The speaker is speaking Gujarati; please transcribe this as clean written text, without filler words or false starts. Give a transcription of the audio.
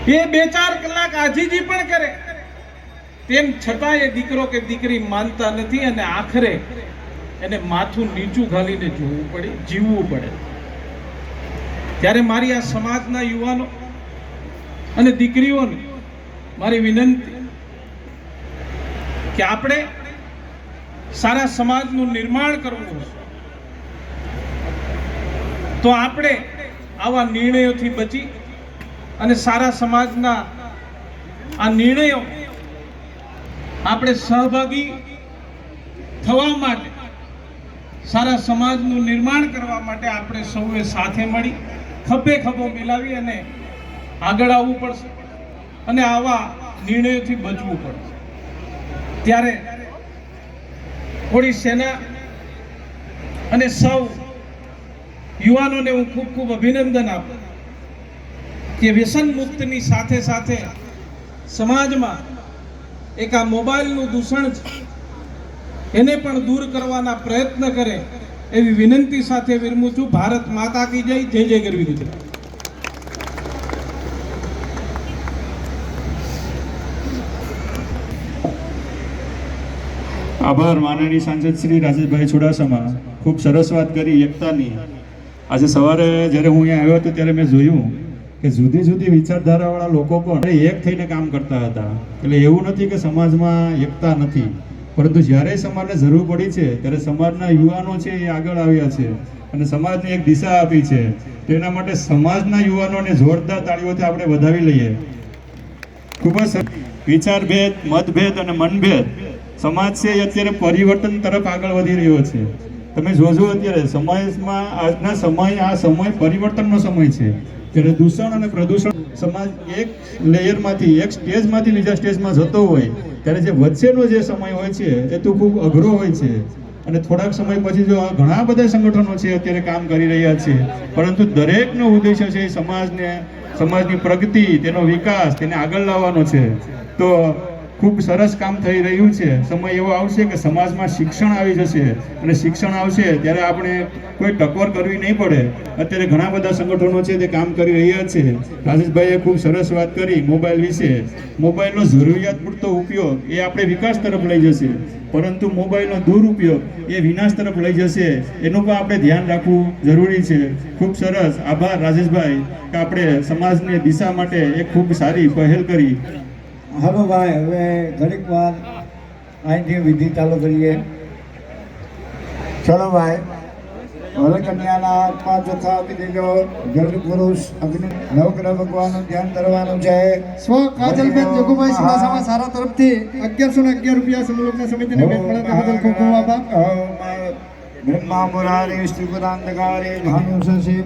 એ 2-4 કલાક આજીજી પણ કરે, તેમ છતાં એ દીકરો કે દીકરી માનતા નથી અને આખરે એને માથું નીચું ઘાલીને જોવું પડે, જીવવું પડે. ત્યારે મારી આ સમાજના યુવાનો અને દીકરીઓને મારી વિનંતી કે આપણે સારા સમાજનું નિર્માણ કરવું હશે તો આપણે આવા નિર્ણયોથી બચી અને સારા સમાજના આ નિર્ણયો આપણે સહભાગી થવા માટે, સારા સમાજનું નિર્માણ કરવા માટે આપણે સૌએ સાથે મળી ખભે ખભો મિલાવી અને આગળ આવવું પડશે અને આવા નિર્ણયોથી બચવું પડશે. ત્યારે થોડી સેના અને સૌ યુવાનોને હું ખૂબ ખૂબ અભિનંદન આપું કે વ્યસન મુક્તની સાથે સાથે સમાજમાં એક આ મોબાઈલનું દૂષણ છે એને પણ દૂર કરવાના પ્રયત્ન કરે એવી વિનંતી સાથે વિરમું છું. ભારત માતા કી જય. જય જય ગરવી ગુજરાત. આભાર માનનીય સાંસદ શ્રી રાજેશભાઈ ચુડાસમા. ખૂબ સરસ વાત કરી એકતાની. આજે સવારે જ્યારે હું અહીંયા આવ્યો હતો ત્યારે મેં જોયું કે જુદી જુદી વિચારધારાવાળા લોકો પણ એક થઈને કામ કરતા હતા. એટલે એવું નથી કે સમાજમાં એકતા નથી, પરંતુ જ્યારે સમાજને જરૂર પડી છે ત્યારે સમાજના યુવાનો છે એ આગળ આવ્યા છે અને સમાજને એક દિશા આપી છે. તો એના માટે સમાજના યુવાનોને જોરદાર તાળીઓથી આપણે વધાવી લઈએ. ખૂબ જ વિચારભેદ, મતભેદ અને મનભેદ સમાજ છે એ અત્યારે પરિવર્તન તરફ આગળ વધી રહ્યો છે. તમે જોજો અત્યારે સમાજમાં આજના સમય, આ સમય પરિવર્તનનો સમય છે. ત્યારે દૂષણ અને પ્રદૂષણ સમાજ એક લેયરમાંથી, એક સ્ટેજમાંથી બીજા સ્ટેજમાં જતો હોય ત્યારે જે વચ્ચેનો જે સમય હોય છે એ તો ખૂબ અઘરો હોય છે. અને થોડાક સમય પછી જો ઘણા બધા સંગઠનો છે અત્યારે કામ કરી રહ્યા છે, પરંતુ દરેકનો ઉદ્દેશ્ય છે સમાજને, સમાજની પ્રગતિ, તેનો વિકાસ, તેને આગળ લાવવાનો છે. તો ખૂબ સરસ કામ થઈ રહ્યું છે. સમય એવો આવશે કે સમાજમાં શિક્ષણ આવી જશે અને શિક્ષણ આવશે ત્યારે આપણે કોઈ ટકોર કરવી નહીં પડે. અત્યારે ઘણા બધા સંગઠનો છે તે કામ કરી રહ્યા છે. રાજેશભાઈએ ખૂબ સરસ વાત કરી મોબાઈલ વિશે. મોબાઈલનો જરૂરિયાત પૂરતો ઉપયોગ એ આપણે વિકાસ તરફ લઈ જશે, પરંતુ મોબાઈલનો દુરુપયોગ એ વિનાશ તરફ લઈ જશે. એનું પણ આપણે ધ્યાન રાખવું જરૂરી છે. ખૂબ સરસ. આભાર રાજેશભાઈ કે આપણે સમાજની દિશા માટે એક ખૂબ સારી પહેલ કરી. હાલો ભાઈ, હવે ઘડીક વાર અહીંથી વિધિ ચાલુ કરીએ. ચલો ભાઈ, હવે કન્યાના હાથમાં ચોખા આપી દેજો. જળ પુરુષ અગ્નિ નવગ્રહ ભગવાનનું ધ્યાન ધરવાનું છે. સ્વ કાજલબેન જોગુભાઈ સુડાસમા સારા તરફથી 1111 રૂપિયા સમૂહના સમિતિને ભેટ મળ્યા બદલ ખૂબ ખૂબ આભાર. બ્રહ્મા મુરારી વિષ્ણુ પુરાંતકારી ભાનુ શશી